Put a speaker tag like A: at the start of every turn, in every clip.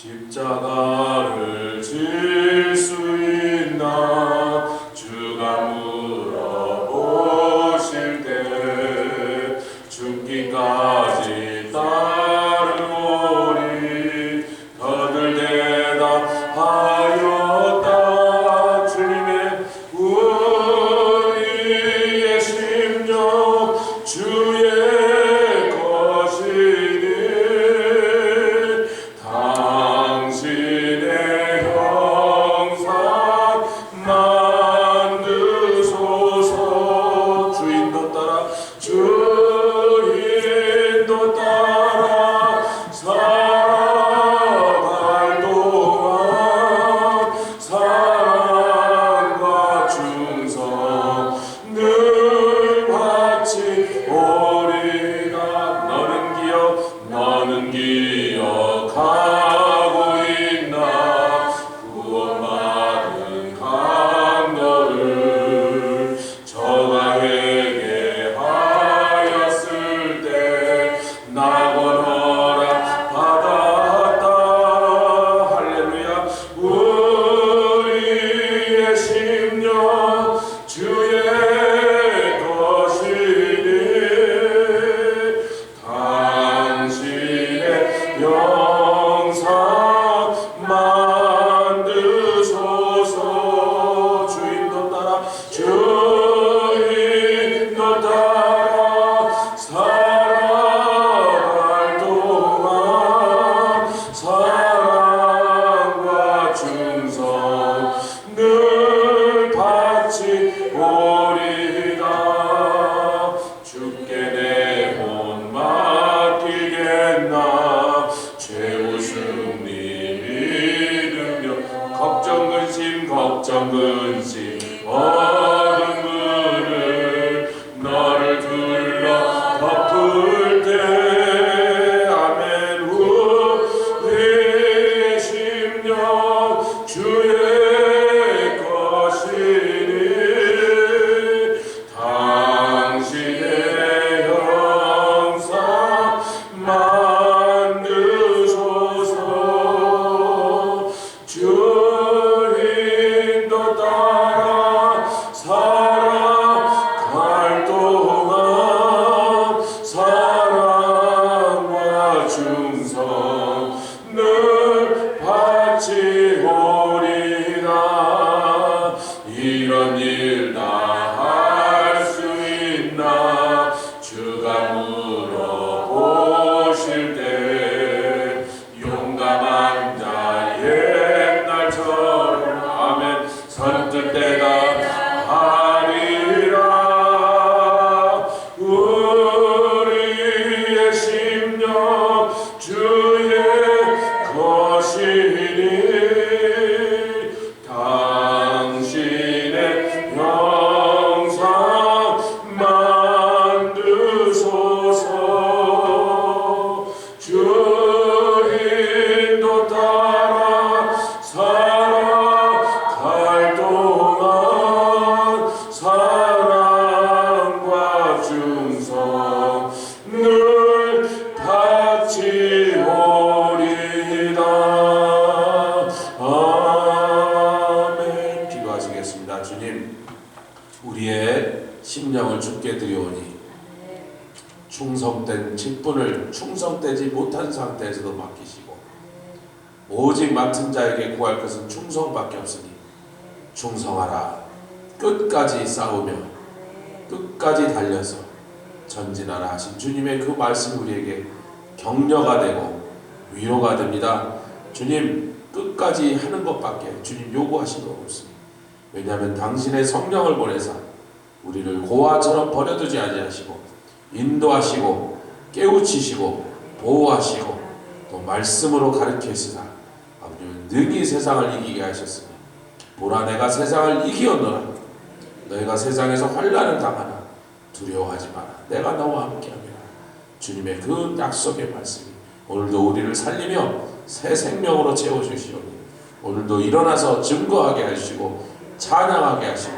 A: 십자가를 질 수 있나 주가 물어보실 때 죽기까지 따르오리 더들 대답하였다. 주님의 우리의 심령 주의 걱정 근심 어두운 그늘 너를 둘러 덮을 때 아멘. 우리의 심령 주의 것이니 당신의 형상 만드소서. 주님도 따라 살아갈 동안 사랑과 충성 늘 바치오리라. 이런 일 다 할 수 있나 주가 물어보실 때 용감한 자 옛날처럼 아멘 선뜻 대답하리라. 우리의 심령 주의 것이니 당신의 형상 만드소서. 주님도 따라 살아갈 동안 사랑과 충성 늘 바치오리다. 아멘. 기도하시겠습니다. 주님, 우리의 심령을 주께 드리오니 충성된 직분을 충성되지 못한 상태에서도 맡기시고 오직 맡은 자에게 구할 것은 충성밖에 없으니 충성하라. 끝까지 싸우며 끝까지 달려서 전진하라 하신 주님의 그 말씀이 우리에게 격려가 되고 위로가 됩니다. 주님, 끝까지 하는 것밖에 주님 요구하신 거 없습니다. 왜냐하면 당신의 성령을 보내사 우리를 고아처럼 버려두지 아니하시고 인도하시고 깨우치시고 보호하시고 또 말씀으로 가르치시사 아버지는 능히 세상을 이기게 하셨으니 보라, 내가 세상을 이기었노라. 너희가 세상에서 환난을 당하나 두려워하지 마라. 내가 너와 함께함이라. 주님의 그 약속의 말씀이 오늘도 우리를 살리며 새 생명으로 채워주시오니 오늘도 일어나서 증거하게 하시고 찬양하게 하시고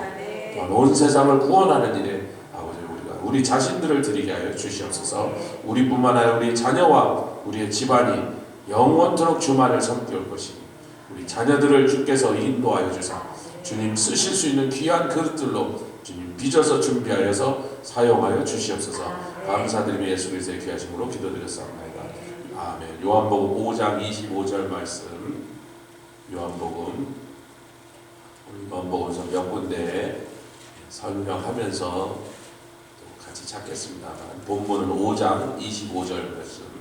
A: 또한 온 세상을 구원하는 일에 아버지 우리가 우리 자신들을 드리게 하여 주시옵소서. 우리뿐만 아니라 우리 자녀와 우리의 집안이 영원토록 주만을 섬길 것이니 우리 자녀들을 주께서 인도하여 주사 주님 쓰실 수 있는 귀한 그릇들로 주님 빚어서 준비하여서 사용하여 주시옵소서. 감사드리며 예수 그리스도의 귀하심으로 기도드렸사옵나이다. 아멘. 요한복음 5장 25절 말씀, 요한복음서 몇 군데 설명하면서 같이 찾겠습니다. 본문은 5장 25절 말씀.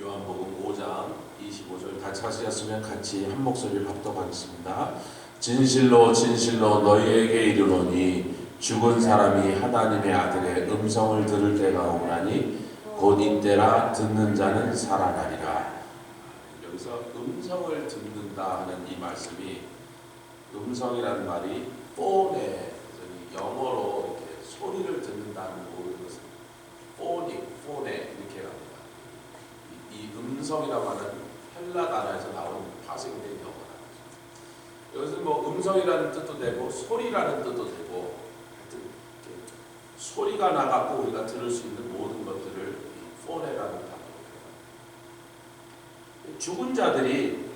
A: 요한복음 5장 25절 같이 하셨으면 같이 한 목소리를 합독하겠습니다. 진실로 진실로 너희에게 이르노니 죽은 사람이 하나님의 아들의 음성을 들을 때가 오나니 곧 이때라 듣는 자는 살아나리라. 여기서 음성을 듣는다 하는 이 말씀이, 음성이라는 말이 폰에, 영어로 이렇게 소리를 듣는다는 모든 것을 폰에 이렇게 합니다. 이 음성이라고 하는 헬라 단어에서 나온 파생된 영어라. 여기서 뭐 음성이라는 뜻도 되고 소리라는 뜻도 되고, 하여튼 소리가 나갖고 우리가 들을 수 있는 모든 것들을 폰에라는 단어로 해요. 죽은 자들이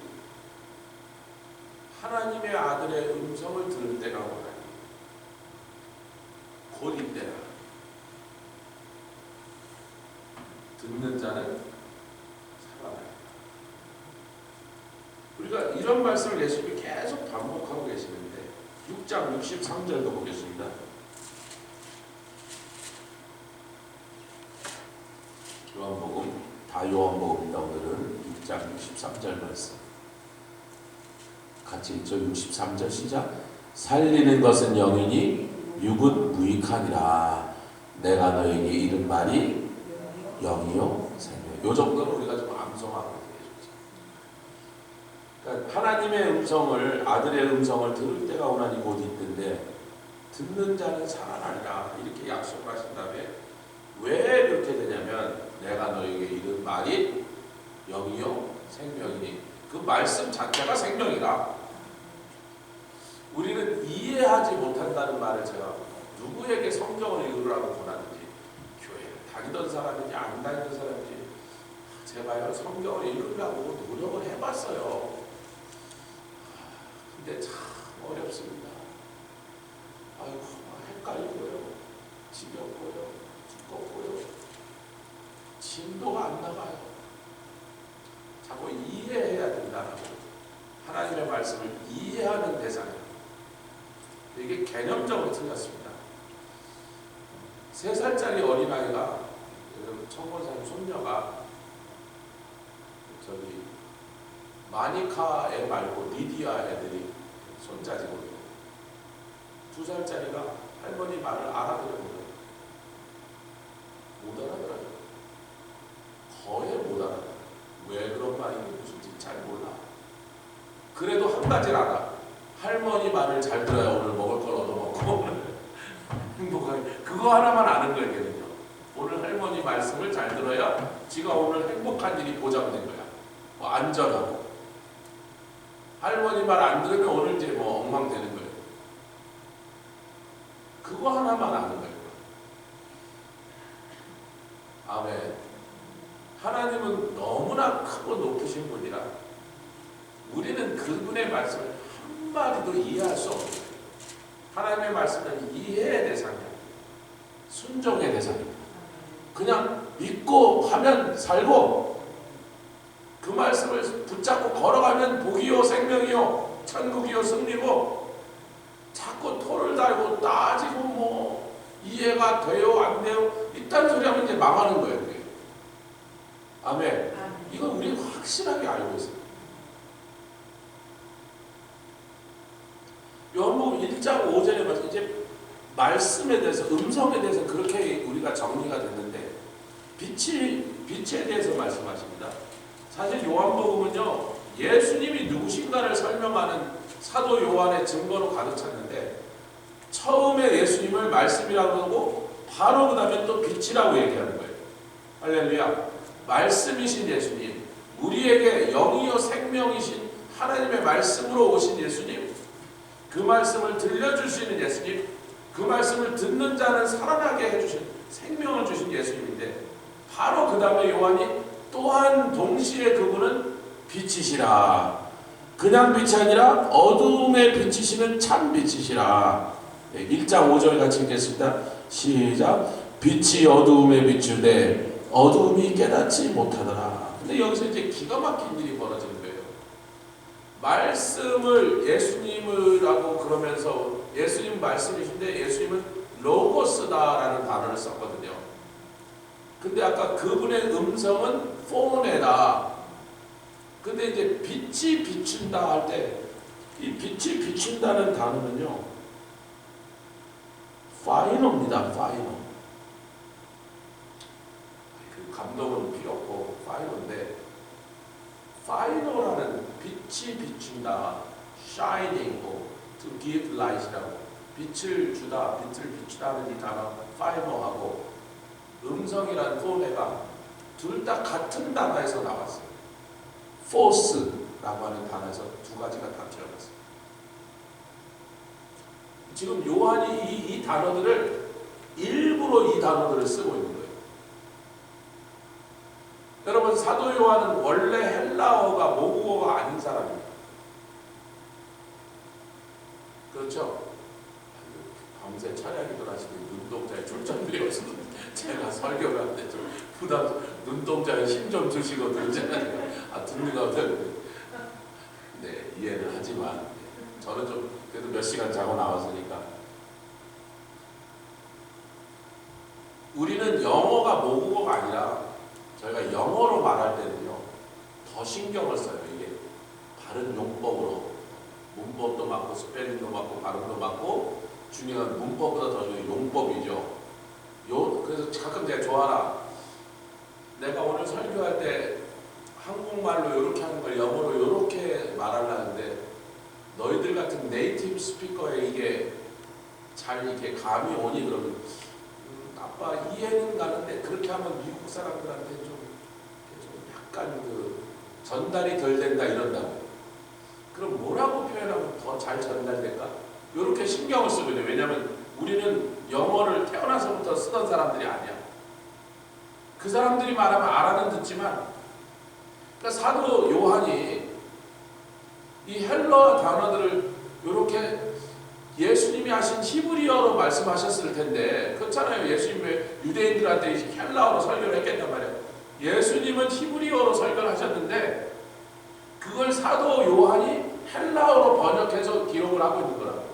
A: 하나님의 아들의 음성을 들을 때가 오나니 곧 이때라. 듣는 자는 우리가 이런 말씀을 예수님이 계속 반복하고 계시는데 6장 63절도 보겠습니다. 요한복음, 다 요한복음입니다. 오늘은 6장 63절 말씀 같이 읽죠. 63절 시작. 살리는 것은 영이니 육은 무익하니라. 내가 너에게 이른 말이 영이요 생명이요. 요 정도는 우리가 좀 암송하고 그러니까 하나님의 음성을, 아들의 음성을 들을 때가 오나니 곧 이때인데 듣는 자는 살아나리라 이렇게 약속을 하신 다음에 왜 그렇게 되냐면 내가 너에게 이른 말이 영이요 생명이니 그 말씀 자체가 생명이다. 우리는 이해하지 못한다는 말을 제가 누구에게 성경을 읽으라고 권하는지, 교회를 다니던 사람인지 안 다니던 사람인지 제가요 성경을 읽으려고 노력을 해봤어요. 근데 참 어렵습니다. 아이고 헷갈리고요, 지겹고요, 두껍고요, 진도가 안 나가요. 자꾸 이해해야 된다라고 하나님의 말씀을 이해하는 대상이에요. 이게 개념적으로 틀렸습니다. 3살짜리 어린아이가, 청권사님 손녀가 저기 마니카 애 말고 리디아 애들이 손자지거든요. 2살짜리가 할머니 말을 알아들어요. 못 알아들어요. 거의 못 알아들어요. 왜 그런 말인지 무슨지 잘 몰라. 그래도 한 가지를 알아. 할머니 말을 잘 들어야 오늘 먹을 걸 얻어먹고 행복하게. 그거 하나만 아는 거거든요. 오늘 할머니 말씀을 잘 들어야 지가 오늘 행복한 일이 보장된 거야. 뭐 안전하고. 할머니 말 안 들으면 오늘 이제 뭐 엉망되는 거예요. 그거 하나만 아는 거예요. 아멘. 하나님은 너무나 크고 높으신 분이라 우리는 그분의 말씀을 한마디도 이해할 수 없어요. 하나님의 말씀은 이해의 대상이야. 순종의 대상입니다. 그냥 믿고 하면 살고 그 말씀을 붙잡고 걸어가면 복이요 생명이요 천국이요 승리고, 자꾸 토를 달고 따지고 뭐 이해가 돼요 안 돼요 이딴 소리 하면 이제 망하는 거예요. 그게. 아멘. 이건 우리 확실하게 알고 있어요. 요한복음 1장 5절에 말씀, 이제 말씀에 대해서, 음성에 대해서 그렇게 우리가 정리가 됐는데 빛에 대해서 말씀하십니다. 사실 요한복음은요 예수님이 누구신가를 설명하는 사도 요한의 증거로 가득 찼는데, 처음에 예수님을 말씀이라고 하고 바로 그 다음에 또 빛이라고 얘기하는 거예요. 할렐루야. 말씀이신 예수님, 우리에게 영이요 생명이신 하나님의 말씀으로 오신 예수님, 그 말씀을 들려줄 수 있는 예수님, 그 말씀을 듣는 자는 살아나게 해주신 생명을 주신 예수님인데, 바로 그 다음에 요한이 또한 동시에 그분은 빛이시라. 그냥 빛이 아니라 어둠에 비치시는 참 빛이시라. 1장 5절 같이 읽겠습니다. 시작. 빛이 어두움에 비추되 어두움이 깨닫지 못하더라. 근데 여기서 이제 기가 막힌 일이 벌어지는 거예요. 말씀을 예수님이라고 그러면서 예수님 말씀이신데 예수님은 로고스다라는 단어를 썼거든요. 근데 아까 그분의 음성은 포네다. 근데 이제 빛이 비춘다 할 때 이 빛이 비춘다는 단어는요, 파이노입니다. 파이노. 그 감동은 필요 없고 파이노인데, 파이노라는 빛이 비춘다, shining, to give light이라고, 빛을 주다, 빛을 비추다는 이 단어 파이노하고 음성이라는 포네가 둘 다 같은 단어에서 나왔어요. force라고 하는 단어에서 두 가지가 다 들어갔어요. 지금 요한이 이 단어들을 일부러 이 단어들을 쓰고 있는 거예요. 여러분, 사도 요한은 원래 헬라어가 모국어가 아닌 사람입니다. 그렇죠? 밤새 차량이들 하시는 눈동자에 줄잠들이 없어서 제가 설교를 하는데 좀 부담, 눈동자에 힘 좀 주시고 그러잖아요. 듣는 가운데 네, 이해를 하지만 저는 좀 그래도 몇 시간 자고 나왔으니까. 우리는 영어가 모국어가 아니라 저희가 영어로 말할 때는요 더 신경을 써요. 이게 바른 용법으로, 문법도 맞고 스펠링도 맞고 발음도 맞고, 중요한 문법보다 더 중요한 용법이죠. 그래서 가끔 제가 좋아라, 내가 오늘 설교할 때 한국말로 이렇게 하는 걸 영어로 이렇게 말하려는데 너희들 같은 네이티브 스피커에 이게 잘 이렇게 감이 오니? 그러면 아빠 이해는 가는데 그렇게 하면 미국 사람들한테 좀 약간 그 전달이 덜 된다 이런다고. 그럼 뭐라고 표현하면 더 잘 전달될까? 이렇게 신경을 쓰거든요. 왜냐하면 우리는 영어를 태어나서부터 쓰던 사람들이 아니야. 그 사람들이 말하면 알아는 듣지만, 그러니까 사도 요한이 이 헬러 단어들을 이렇게 예수님이 하신 히브리어로 말씀하셨을 텐데, 그렇잖아요. 예수님이 왜 유대인들한테 헬라어로 설교를 했겠단 말이에요. 예수님은 히브리어로 설교를 하셨는데 그걸 사도 요한이 헬라어로 번역해서 기록을 하고 있는 거라고.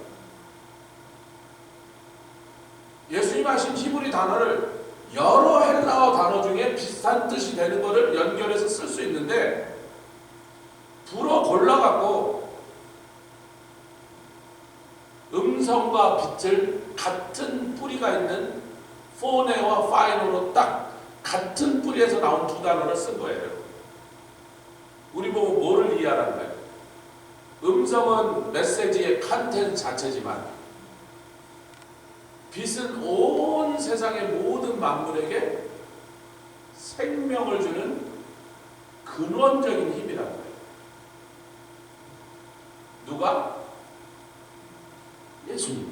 A: 예수님 하신 히브리 단어를 여러 헬라어 단어 중에 비슷한 뜻이 되는 것을 연결해서 쓸 수 있는데, 불어 골라갖고 음성과 빛을 같은 뿌리가 있는 포네와 파이노로 딱 같은 뿌리에서 나온 두 단어를 쓴 거예요. 우리 보고 뭐를 이해하라는 거예요? 음성은 메시지의 컨텐츠 자체지만 빛은 온 세상의 모든 만물에게 생명을 주는 근원적인 힘이라는 거예요. 누가? 예수님.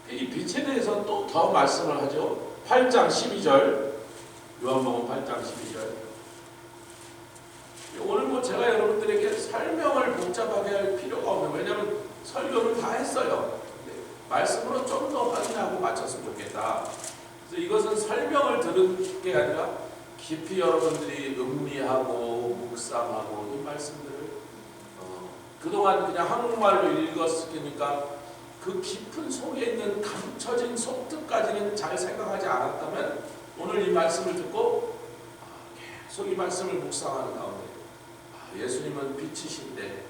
A: 이 빛에 대해서 또 더 말씀을 하죠. 8장 12절, 요한복음 8장 12절. 오늘 뭐 제가 여러분들에게 설명을 복잡하게 할 필요가 없는, 왜냐하면 설교를 다 했어요. 말씀으로 좀 더 확인하고 마쳤으면 좋겠다. 그래서 이것은 설명을 들은 게 아니라 깊이 여러분들이 음미하고 묵상하고 이 말씀들을 그동안 그냥 한국말로 읽었으니까 그 깊은 속에 있는 감춰진 속뜻까지는 잘 생각하지 않았다면, 오늘 이 말씀을 듣고 계속 이 말씀을 묵상하는 가운데 예수님은 빛이신데,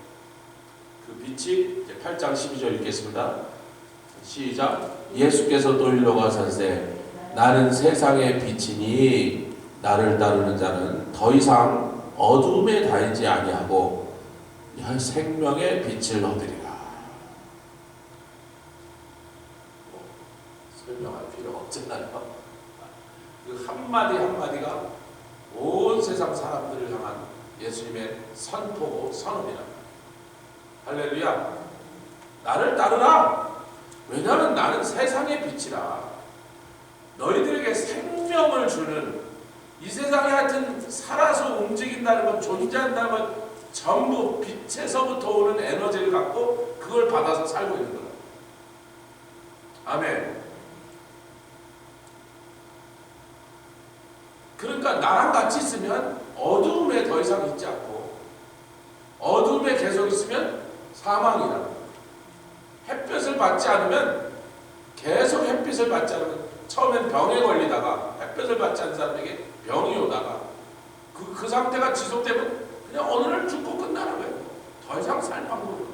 A: 그 빛이 이제 8장 12절 읽겠습니다. 시작. 예수께서 또 일러 가사대 나는 세상의 빛이니 나를 따르는 자는 더 이상 어둠에 다니지 아니하고 생명의 빛을 얻으리라. 설명할 필요 없잖아요. 그 한마디 한마디가 온 세상 세상 사람들을 향한 예수님의 선포고 선언이라. 할렐루야. 나를 따르라. 왜냐하면 나는 세상의 빛이라. 너희들에게 생명을 주는, 이 세상에 하여튼 살아서 움직인다는 것, 존재한다는 것, 전부 빛에서부터 오는 에너지를 갖고 그걸 받아서 살고 있는 거다. 아멘. 그러니까 나랑 같이 있으면 어두움에 더 이상 있지 않고, 어두움에 계속 있으면 사망이라는 거예요. 햇볕을 받지 않으면, 계속 햇빛을 받지 않으면, 처음엔 병에 걸리다가 햇볕을 받지 않는 사람에게 병이 오다가 그 상태가 지속되면 그냥 어느 날 죽고 끝나는 거예요. 더 이상 살 방법이 없어요.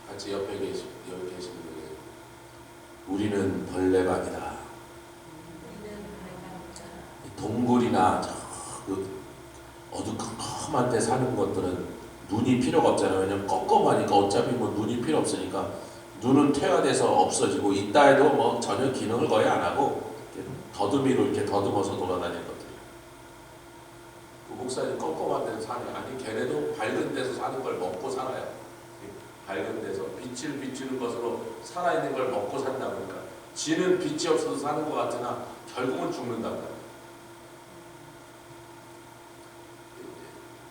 A: 같이 옆에 계신 분에게 우리는 벌레가 아니다. 동굴이나 그 어두컴컴한 데 사는 것들은 눈이 필요가 없잖아요. 왜냐면 껌껌하니까 어차피 뭐 눈이 필요 없으니까 눈은 퇴화돼서 없어지고, 있다 해도 뭐 전혀 기능을 거의 안 하고 더듬이로 이렇게 더듬어서 돌아다니는 것들이에요. 그 목사님 껌껌한 데서 사네. 아니 걔네도 밝은 데서 사는 걸 먹고 살아요. 밝은 데서 빛을 비추는 것으로 살아있는 걸 먹고 산다. 그러니까 지는 빛이 없어서 사는 것 같으나 결국은 죽는다.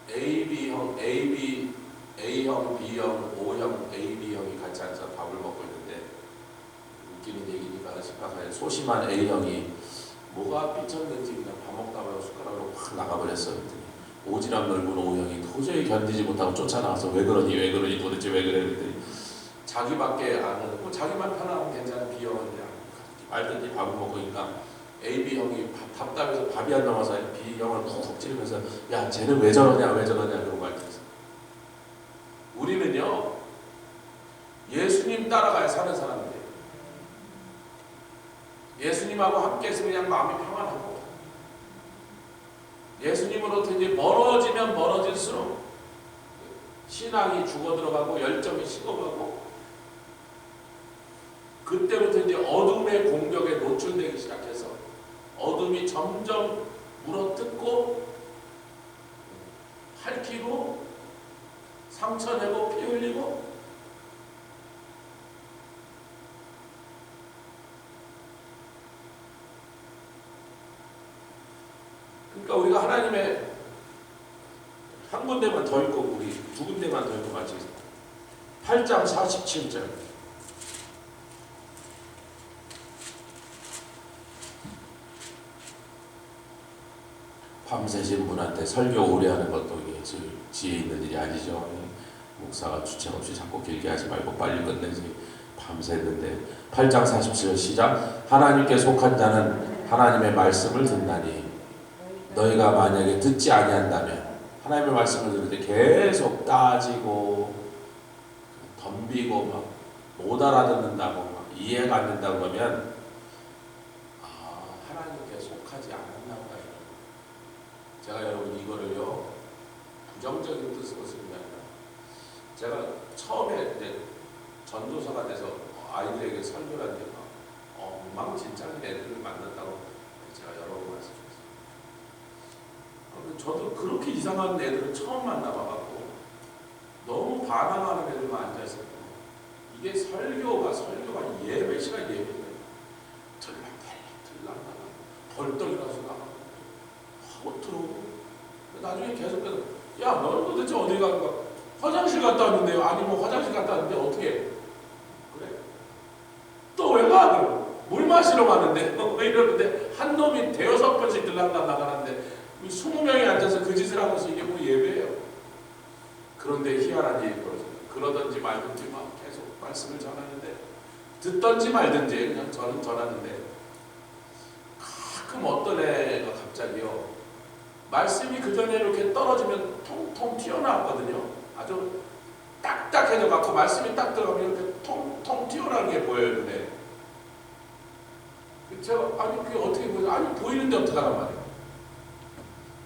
A: A형, A형, B형, O형, AB형이 같이 앉아서 밥을 먹고 있는데, 웃기는 얘기니까 심각하게 소심한 A형이 뭐가 삐쳤는지 그냥 밥 먹다가 숟가락으로 확 나가버렸어요. 오지랖 넓은 O형이 도저히 견디지 못하고 쫓아나와서 왜 그러니 도대체 왜 그래 그랬더니 자기밖에 아는, 뭐 자기만 편하면 괜찮은 B형은 말든지 밥을 먹고 있으니까 AB형이 답답해서 밥이 안 남아서 B형을 푹 찌르면서 야 쟤는 왜 저러냐 그런 말 들었어요. 우리는요 예수님 따라가야 사는 사람인데, 예수님하고 함께 있으면 그냥 마음이 평안하고, 예수님으로부터 이제 멀어지면 멀어질수록 신앙이 죽어 들어가고 열정이 식어가고, 그때부터 이제 어둠의 공격에 노출되기 시작해서 어둠이 점점 물어뜯고 핥히고 상처내고 피 흘리고, 그러니까 우리가 하나님의 한 군데만 더 읽고 우리 두 군데만 더 읽고 마치겠습니다. 8장 47절. 밤새신 분한테 설교 오래 하는 것도 이게 지혜 있는 일이 아니죠. 목사가 주책 없이 자꾸 길게 하지 말고 빨리 끝내지. 밤새는데 8장 47절 시작. 하나님께 속한 자는 하나님의 말씀을 듣나니 너희가 만약에 듣지 아니한다면, 하나님의 말씀을 듣는데 계속 따지고 덤비고 막 못 알아듣는다고 막 이해가 안 된다고 그러면 하나님께 속하지 않았나 보다. 제가 여러분 이거를요 부정적인 뜻으로 쓰는 게 아니라, 제가 처음에 이제 전도사가 돼서 아이들에게 설교를 하는데 엉망진창인 애들을 만났다고 제가 여러 번 말씀드렸어요. 저도 그렇게 이상한 애들을 처음 만나봐갖고 너무 반항하는 애들만 앉아있었거든요. 이게 설교가 예배 시간 예배예요. 들락날락 벌떡 일어나서 나가고 하고 들어오고, 나중에 계속 야 너는 도대체 어디 가는 거야? 화장실 갔다 왔는데요. 아니 뭐 화장실 갔다 왔는데 어떻게 해? 그래? 또 왜 가? 물 마시러 가는데 이러는데 한 놈이 대여섯 번씩 들락날락 하는데 20명이 앉아서 그 짓을 하고서 이게 뭐 예배예요. 그런데 희한한 일이 벌어져요. 그러든지 말든지 막 계속 말씀을 전하는데, 듣든지 말든지 그냥 저는 전하는데, 가끔 어떤 애가 갑자기요 말씀이 그 전에 이렇게 떨어지면 통통 튀어나왔거든요. 아주 딱딱해져 갖고 말씀이 딱 들어가면 이렇게 통통 튀어나오는 게 보여요, 눈에. 제가 아니 그게 어떻게 보여? 아니 보이는데 어떡하란 말이에요.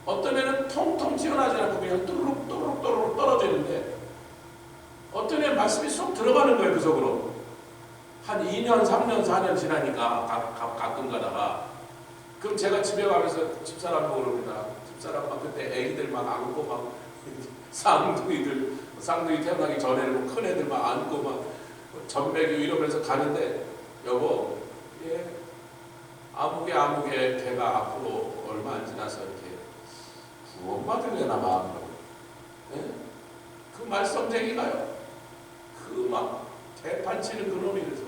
A: 어떤 애는 통통 튀어나오지 않고 그냥 또르륵 또르륵 또르륵 떨어지는데 어떤 애는 말씀이 쏙 들어가는 거예요. 그 속으로. 한 2년, 3년, 4년 지나니까 가끔 가다가 그럼 제가 집에 가면서 집사람하고 그럽니다. 집사람만 그때 애기들 막 안고 막 쌍둥이 태어나기 전에는 큰 애들 막 안고 막 전배기 이러면서 가는데 여보, 예, 아무개 배가 앞으로 얼마 안 지나서 이렇게 구원받으려나 봐. 예? 그 말썽쟁이가요. 그 막 대판치는 그놈이 그래서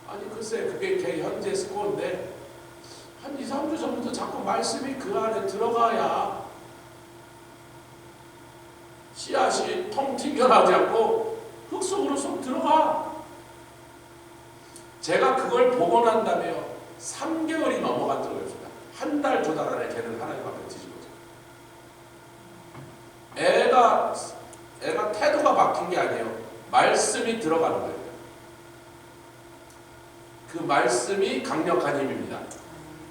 A: 아니 글쎄 그게 걔 현재 스코어인데 한 2, 3주 전부터 자꾸 말씀이 그 안에 들어가야 씨앗이 통 튕겨나지 않고 흙 속으로 쏙 들어가. 제가 그걸 보고 난 다음에요. 3개월이 넘어갔더라고요. 한 달, 2달 안에 걔는 하나님 앞에 뒤집어져. 애가 태도가 막힌 게 아니에요. 말씀이 들어가는 거예요. 그 말씀이 강력한 힘입니다.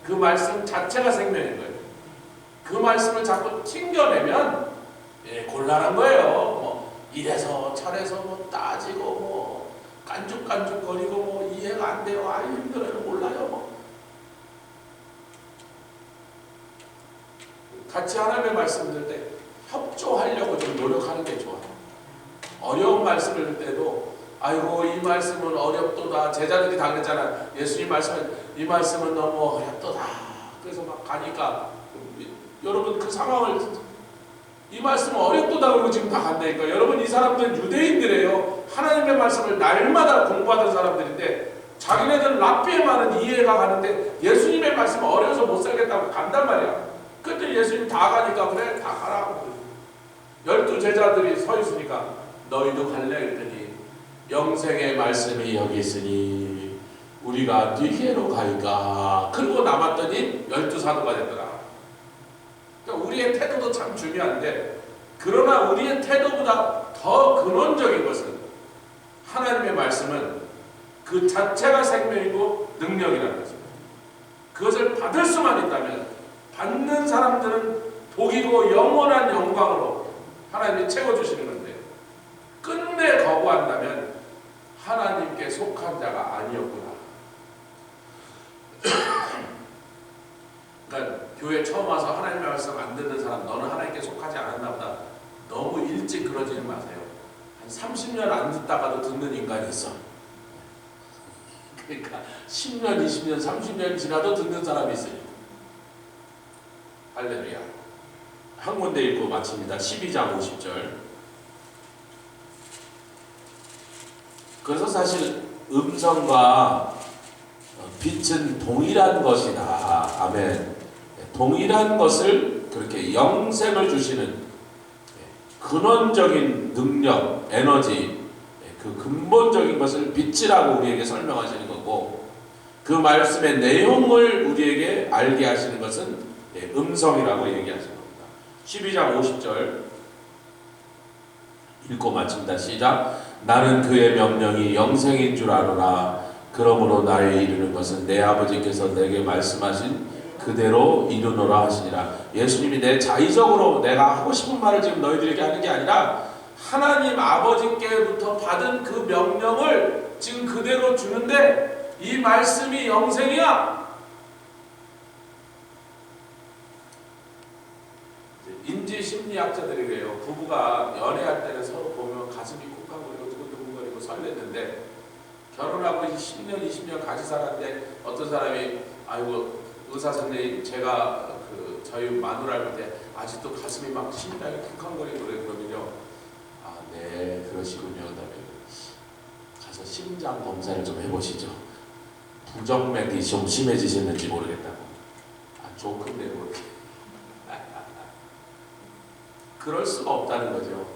A: 그 말씀 자체가 생명인 거예요. 그 말씀을 자꾸 튕겨내면 곤란한 거예요. 뭐 이래서 저래서 뭐 따지고 뭐 깐죽깐죽거리고 뭐 이해가 안 돼요. 아유 힘들어요. 몰라요. 뭐. 같이 하나님의 말씀 들을 때 협조하려고 좀 노력하는 게 좋아요. 어려운 말씀을 들 때도 아이고 이 말씀은 어렵도다. 제자들이 다 그랬잖아. 예수님 말씀은 이 말씀은 너무 어렵도다. 그래서 막 가니까 여러분 그 상황을 이 말씀은 어렵도다 그러고 지금 다 간다니까. 여러분 이 사람들은 유대인들이에요. 하나님의 말씀을 날마다 공부하던 사람들인데 자기네들은 랍비에만은 이해가 가는데 예수님의 말씀은 어려워서 못 살겠다고 간단 말이야. 그때 예수님 다 가니까 그래 다 가라고. 12 제자들이 서 있으니까 너희도 갈래? 그랬더니 영생의 말씀이 여기 있으니 우리가 뒤에로 가이까. 그리고 남았더니 12사도가 됐더라. 그러니까 우리의 태도도 참 중요한데 그러나 우리의 태도보다 더 근원적인 것은 하나님의 말씀은 그 자체가 생명이고 능력이라는 것입니다. 그것을 받을 수만 있다면 받는 사람들은 복이고 영원한 영광으로 하나님이 채워주시는 건데 끝내 거부한다면 하나님께 속한 자가 아니었구나. 그러니까 교회 처음 와서 하나님의 말씀 안 듣는 사람 너는 하나님께 속하지 않았나 보다. 너무 일찍 그러지는 마세요. 한 30년 안 듣다가도 듣는 인간이 있어. 그러니까 10년, 20년, 30년 지나도 듣는 사람이 있으니까. 할렐루야. 한 군데 읽고 마칩니다. 12장 50절. 그래서 사실 음성과 빛은 동일한 것이다. 아멘. 동일한 것을 그렇게 영생을 주시는 근원적인 능력, 에너지, 그 근본적인 것을 빛이라고 우리에게 설명하시는 거고 그 말씀의 내용을 우리에게 알게 하시는 것은 음성이라고 얘기하시는 겁니다. 12장 50절 읽고 마칩니다. 시작. 나는 그의 명령이 영생인 줄 아노라. 그러므로 나의 이루는 것은 내 아버지께서 내게 말씀하신 그대로 이루노라 하시니라. 예수님이 내 자의적으로 내가 하고 싶은 말을 지금 너희들에게 하는 게 아니라 하나님 아버지께부터 받은 그 명령을 지금 그대로 주는데 이 말씀이 영생이야. 인지 심리학자들이 그래요. 부부가 연애할 때는 서로 보면 가슴이 쿵쾅거리고 두근두근거리고 설레는데 결혼하고 10년, 20년 같이 살았는데 어떤 사람이 아이고 의사 선생님 제가 저희 마누라를 볼 때 아직도 가슴이 막 심장이 쿵쾅거리고 그러거든요. 아, 네 그러시군요. 그다음에 가서 심장 검사를 좀 해보시죠. 부정맥이 좀 심해지셨는지 모르겠다고. 아, 좋은데 그렇게. 그럴 수가 없다는 거죠.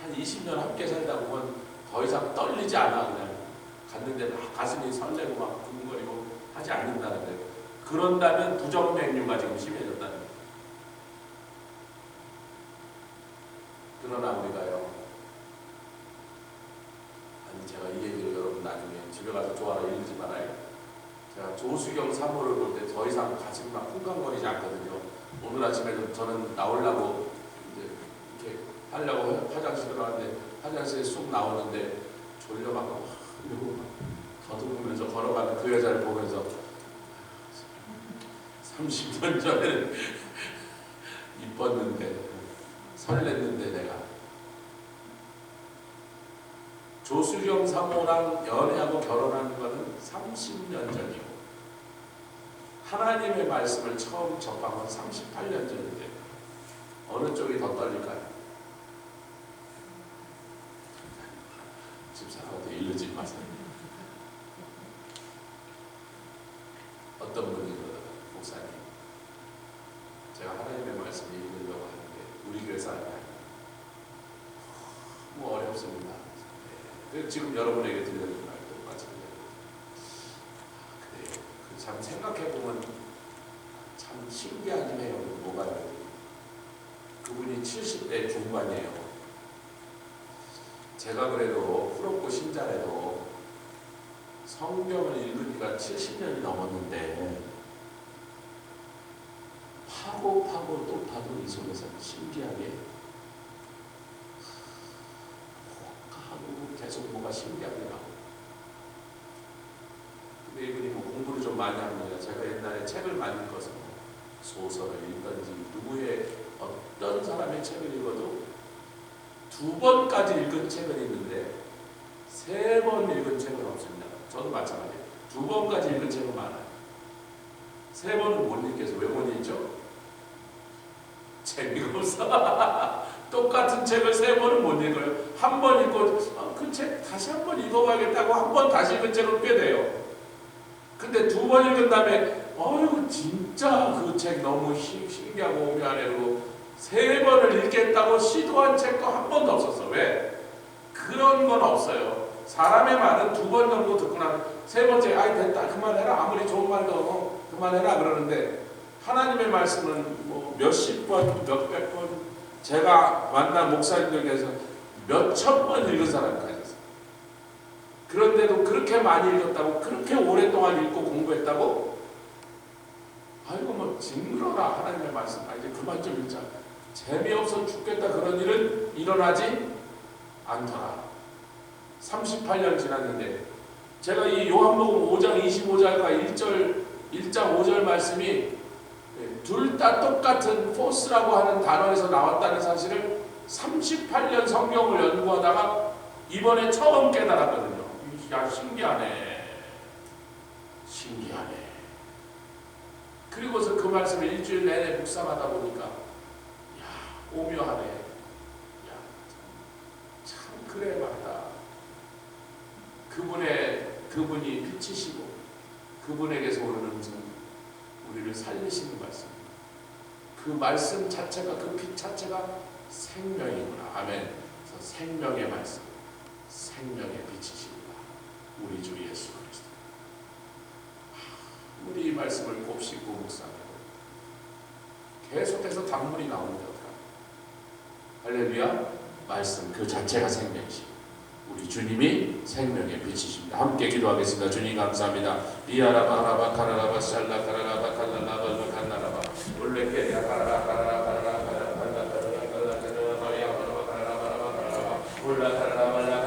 A: 한 20년 함께 살다 보면 더 이상 떨리지 않아. 그냥 갔는데 막 가슴이 설레고 막 두근거리고 하지 않는다는 거예요. 그런다면 부정맥류가 지금 심해졌다는 거예요. 그러나 우리가요. 아니 제가 이 얘기를 여러분 나중에 집에 가서 좋아라 읽지 말아요. 제가 조수경 사모를 볼 때 더 이상 가슴이 막 쿵쾅거리지 않거든요. 오늘 아침에도 저는 나오려고 이제 이렇게 하려고 화장실에 들어갔는데 화장실에 쑥 나오는데 졸려갖고 이러고 더듬으면서 걸어가는 그 여자를 보면서 30년 전에는 이뻤는데 설렜는데 내가 조수경 사모랑 연애하고 결혼하는 거는 30년 전이고 하나님의 말씀을 처음 접한 건 38년 전인데 어느 쪽이 더 떨릴까요? 집사람한테 이르지 마세요. 어떤 분이 그러더라고요. 목사님, 제가 하나님의 말씀을 읽으려고 하는데 우리 교회 사람이 너무 어렵습니다. 지금 여러분에게 들려드린 말도 마찬가지예요. 그래요. 참 생각해보면 참 신기하긴 해요. 뭐가요? 그분이 70대 중반이에요. 제가 그래도 프로코 신자래도 성경을 읽으니까 70년이 넘었는데 파고 또 파도 이 속에서 신기하게 하고 계속 뭐가 신기하게 나오고. 근데 이분이 뭐 공부를 좀 많이 합니다. 제가 옛날에 책을 많이 읽어서 소설을 읽든지 누구의 어떤 사람의 책을 읽어도 2번까지 읽은 책은 있는데 3번 읽은 책은 없습니다. 저도 마찬가지예요. 2번까지 읽은 책은 많아요. 3번은 못 읽겠어. 왜 못 읽죠? 재미가 없어. 똑같은 책을 3번은 못 읽어요. 한 번 읽고 그 책 다시 한 번 읽어봐야겠다고 한 번 다시 읽은 책은 꽤 돼요. 근데 2번 읽은 다음에 어휴 진짜 그 책 너무 신기하고 오묘하네 그러고 3번을 읽겠다고 시도한 책도 한 번도 없었어. 왜? 그런 건 없어요. 사람의 말은 2번 정도 듣고 나면 3번째 아이 됐다 그만해라 아무리 좋은 말도 그만해라 그러는데 하나님의 말씀은 뭐 몇십 번 몇백 번 제가 만난 목사님들께서 몇천 번 읽은 사람까지 있어요. 그런데도 그렇게 많이 읽었다고 그렇게 오랫동안 읽고 공부했다고 아이고 뭐 징그러라 하나님의 말씀 이제 그만 좀 읽자 재미없어 죽겠다 그런 일은 일어나지 않더라. 38년 지났는데 제가 이 요한복음 5장 25절과 1장 5절 말씀이 둘 다 똑같은 포스라고 하는 단어에서 나왔다는 사실을 38년 성경을 연구하다가 이번에 처음 깨달았거든요. 야 신기하네. 신기하네. 그리고서 그 말씀을 일주일 내내 묵상하다 보니까 야 오묘하네. 야 참 그래 맞다. 그분이 빛이시고 그분에게서 오는 음성 우리를 살리시는 말씀. 그 말씀 자체가 그 빛 자체가 생명이구나. 아멘. 그래서 생명의 말씀, 생명의 빛이시구나. 우리 주 예수 그리스도. 우리 이 말씀을 곱씹고 묵상하고 계속해서 단물이 나오는데 어떡하나. 할렐루야. 말씀 그 자체가 생명이시고 우리 주님이 생명의 빛이십니다. 함께 기도하겠습니다. 주님 감사합니다. 리아라바라바 카라라바 샬라 카라라바 칼라라바 칸나라바 올레케리아 카라라 카라라 카라라 카라라 카라라 카라라 카라라 카라라 카라라 카라라 카라라 카라라 올라 카라라바